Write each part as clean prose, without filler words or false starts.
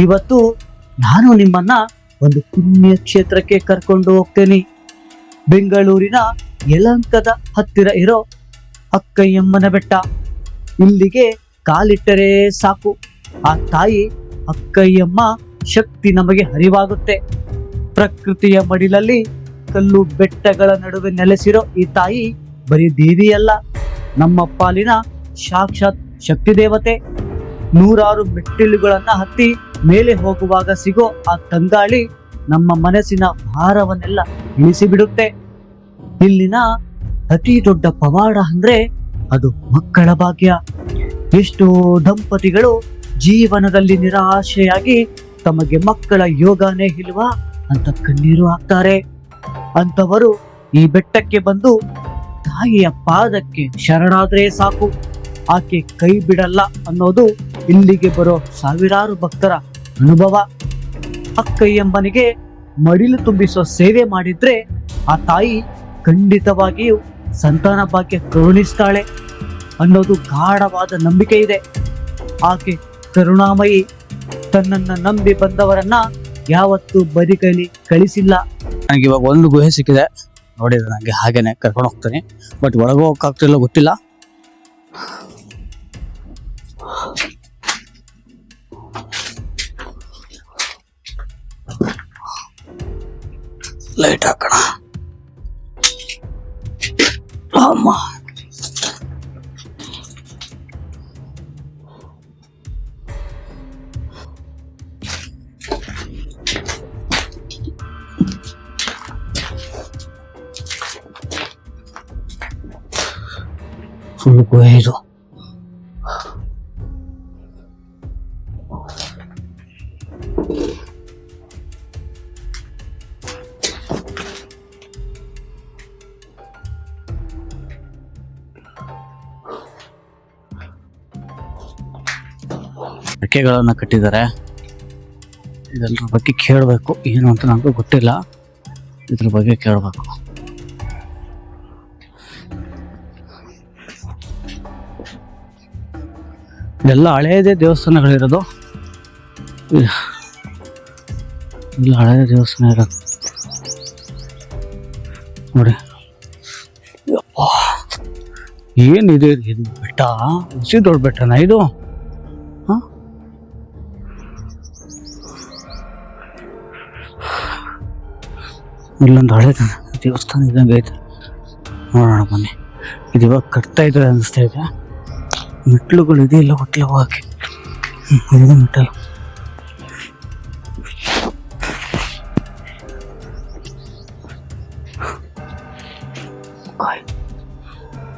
ಇವತ್ತು ನಾನು ನಿಮ್ಮನ್ನ ಒಂದು ಪುಣ್ಯ ಕ್ಷೇತ್ರಕ್ಕೆ ಕರ್ಕೊಂಡು ಹೋಗ್ತೇನೆ. ಬೆಂಗಳೂರಿನ ಯಲಹಂಕದ ಹತ್ತಿರ ಇರೋ ಅಕ್ಕಯ್ಯಮ್ಮನ ಬೆಟ್ಟ. ಇಲ್ಲಿಗೆ ಕಾಲಿಟ್ಟರೆ ಸಾಕು, ಆ ತಾಯಿ ಅಕ್ಕಯ್ಯಮ್ಮ ಶಕ್ತಿ ನಮಗೆ ಅರಿವಾಗುತ್ತೆ. ಪ್ರಕೃತಿಯ ಮಡಿಲಲ್ಲಿ ಕಲ್ಲು ಬೆಟ್ಟಗಳ ನಡುವೆ ನೆಲೆಸಿರೋ ಈ ತಾಯಿ ಬರೀ ದೇವಿಯಲ್ಲ, ನಮ್ಮ ಪಾಲಿನ ಸಾಕ್ಷಾತ್ ಶಕ್ತಿ ದೇವತೆ. ನೂರಾರು ಮೆಟ್ಟಿಲುಗಳನ್ನ ಹತ್ತಿ ಮೇಲೆ ಹೋಗುವಾಗ ಸಿಗೋ ಆ ತಂಗಾಳಿ ನಮ್ಮ ಮನಸ್ಸಿನ ಭಾರವನ್ನೆಲ್ಲ ಇಳಿಸಿಬಿಡುತ್ತೆ. ಇಲ್ಲಿನ ಅತಿ ದೊಡ್ಡ ಪವಾಡ ಅಂದ್ರೆ ಅದು ಮಕ್ಕಳ ಭಾಗ್ಯ. ಎಷ್ಟೋ ದಂಪತಿಗಳು ಜೀವನದಲ್ಲಿ ನಿರಾಶೆಯಾಗಿ ತಮಗೆ ಮಕ್ಕಳ ಯೋಗನೇ ಇಲ್ವಾ ಅಂತ ಕಣ್ಣೀರು ಹಾಕ್ತಾರೆ. ಅಂತವರು ಈ ಬೆಟ್ಟಕ್ಕೆ ಬಂದು ತಾಯಿಯ ಪಾದಕ್ಕೆ ಶರಣಾದ್ರೆ ಸಾಕು, ಆಕೆ ಕೈ ಬಿಡಲ್ಲ ಅನ್ನೋದು ಇಲ್ಲಿಗೆ ಬರೋ ಸಾವಿರಾರು ಭಕ್ತರ ಅನುಭವ. ಅಕ್ಕಯ್ಯಮ್ಮನಿಗೆ ಮಡಿಲು ತುಂಬಿಸೋ ಸೇವೆ ಮಾಡಿದ್ರೆ ಆ ತಾಯಿ ಖಂಡಿತವಾಗಿಯೂ ಸಂತಾನ ಭಾಗ್ಯ ಕರುಣಿಸ್ತಾಳೆ ಅನ್ನೋದು ಗಾಢವಾದ ನಂಬಿಕೆ ಇದೆ. ಆಕೆ ಕರುಣಾಮಯಿ, ತನ್ನನ್ನ ನಂಬಿ ಬಂದವರನ್ನ ಯಾವತ್ತೂ ಬದಿಕೈಲಿ ಕಳಿಸಿಲ್ಲ. ನನಗೆ ಇವಾಗ ಒಂದು ಗುಹೆ ಸಿಕ್ಕಿದೆ ನೋಡಿ, ನನಗೆ ಹಾಗೇನೆ ಕರ್ಕೊಂಡು ಹೋಗ್ತೀನಿ. ಬಟ್ ಒಳಗೆ ಹೋಗಕ್ಕಾಗ್ತಿಲ್ಲ, ಗೊತ್ತಿಲ್ಲ. ಲೈಟ್ ಹಾಕೋಣ. ಅಮ್ಮ, ಫುಲ್ ಗುಹೆ ಇದು. ರೆಕ್ಕೆಗಳನ್ನ ಕಟ್ಟಿದ್ದಾರೆ. ಇದೆಲ್ಲರ ಬಗ್ಗೆ ಕೇಳಬೇಕು, ಏನು ಅಂತ ನನಗೂ ಗೊತ್ತಿಲ್ಲ. ಇದ್ರ ಬಗ್ಗೆ ಕೇಳಬೇಕು. ಇದೆಲ್ಲ ಹಳೆಯದೇ ದೇವಸ್ಥಾನಗಳಿರೋದು, ಇಲ್ಲ ಹಳೆಯ ದೇವಸ್ಥಾನ ಇರೋದು ನೋಡಿ. ಏನಿದೆ ಇದು ಬೆಟ್ಟ? ಹುಸಿ ದೊಡ್ಡ ಬೆಟ್ಟನಾ ಇದು? ಇಲ್ಲೊಂದು ಹಳೆ ದೇವಸ್ಥಾನ ಇದ್ದಂಗೆ ಐತೆ, ನೋಡೋಣ ಬನ್ನಿ. ಇದು ಇವಾಗ ಕಟ್ತಾ ಇದ್ರೆ ಅನಿಸ್ತಾ ಇದೆ. ಮೆಟ್ಲುಗಳು ಇದೆ, ಇಲ್ಲ ಗೊತ್ತಿಲ್ಲ ಹೋಗಕ್ಕೆ. ಇದು ಮೆಟ್ಟಲು.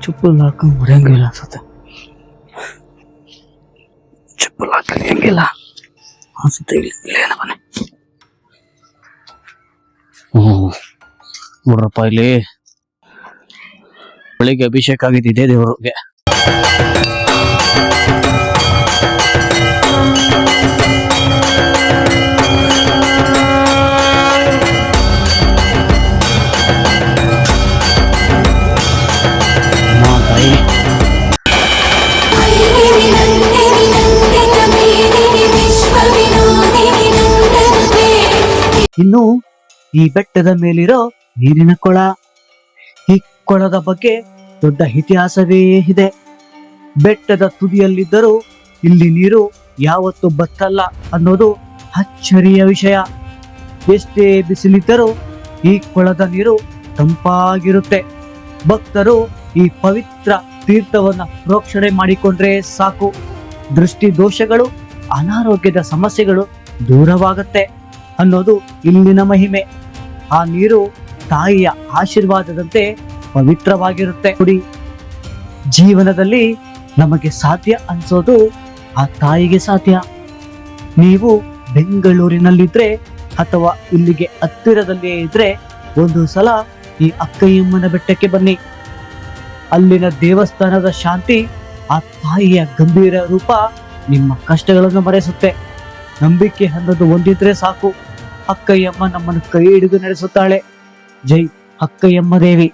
ಚಪ್ಪಲ್ ಹಾಕೊಂಡು ಹೊಡೆಯಂಗಿಲ್ಲ ಅನ್ಸುತ್ತೆ. ಚಪ್ಪಲ್ ಹಾಕಿ ಹೆಂಗಿಲ್ಲ ಅನ್ಸುತ್ತೆ. ಇಲ್ಲೇನ ಬನ್ನಿ. ನೋಡ್ರಪ್ಪ, ಇಲ್ಲಿ ಬೆಳಿಗ್ಗೆ ಅಭಿಷೇಕ ಆಗಿದ್ದಿದೆ ದೇವರಿಗೆ. ಇನ್ನು ಈ ಬೆಟ್ಟದ ಮೇಲಿರೋ ನೀರಿನ ಕೊಳ, ಈ ಕೊಳದ ಬಗ್ಗೆ ದೊಡ್ಡ ಇತಿಹಾಸವೇ ಇದೆ. ಬೆಟ್ಟದ ತುದಿಯಲ್ಲಿದ್ದರೂ ಇಲ್ಲಿ ನೀರು ಯಾವತ್ತೂ ಬತ್ತಲ್ಲ ಅನ್ನೋದು ಅಚ್ಚರಿಯ ವಿಷಯ. ಎಷ್ಟೇ ಬಿಸಿಲಿದ್ದರೂ ಈ ಕೊಳದ ನೀರು ತಂಪಾಗಿರುತ್ತೆ. ಭಕ್ತರು ಈ ಪವಿತ್ರ ತೀರ್ಥವನ್ನ ಪ್ರೋಕ್ಷಣೆ ಮಾಡಿಕೊಂಡ್ರೆ ಸಾಕು, ದೃಷ್ಟಿ ದೋಷಗಳು, ಅನಾರೋಗ್ಯದ ಸಮಸ್ಯೆಗಳು ದೂರವಾಗುತ್ತೆ ಅನ್ನೋದು ಇಲ್ಲಿನ ಮಹಿಮೆ. ಆ ನೀರು ತಾಯಿಯ ಆಶೀರ್ವಾದದಂತೆ ಪವಿತ್ರವಾಗಿರುತ್ತೆ. ಕುಡಿ, ಜೀವನದಲ್ಲಿ ನಮಗೆ ಸಾಧ್ಯ ಅನ್ಸೋದು ಆ ತಾಯಿಗೆ ಸಾಧ್ಯ. ನೀವು ಬೆಂಗಳೂರಿನಲ್ಲಿದ್ರೆ ಅಥವಾ ಇಲ್ಲಿಗೆ ಹತ್ತಿರದಲ್ಲಿಯೇ ಇದ್ರೆ ಒಂದು ಸಲ ಈ ಅಕ್ಕಯ್ಯಮ್ಮನ ಬೆಟ್ಟಕ್ಕೆ ಬನ್ನಿ. ಅಲ್ಲಿನ ದೇವಸ್ಥಾನದ ಶಾಂತಿ, ಆ ತಾಯಿಯ ಗಂಭೀರ ರೂಪ ನಿಮ್ಮ ಕಷ್ಟಗಳನ್ನು ಮರೆಸುತ್ತೆ. ನಂಬಿಕೆ ಅನ್ನೋದು ಒಂದಿದ್ರೆ ಸಾಕು, ಅಕ್ಕಯ್ಯಮ್ಮ ನಮ್ಮನ್ನು ಕೈ ಹಿಡಿದು ನಡೆಸುತ್ತಾಳೆ. ಜೈ ಅಕ್ಕಯ್ಯಮ್ಮ ದೇವಿ.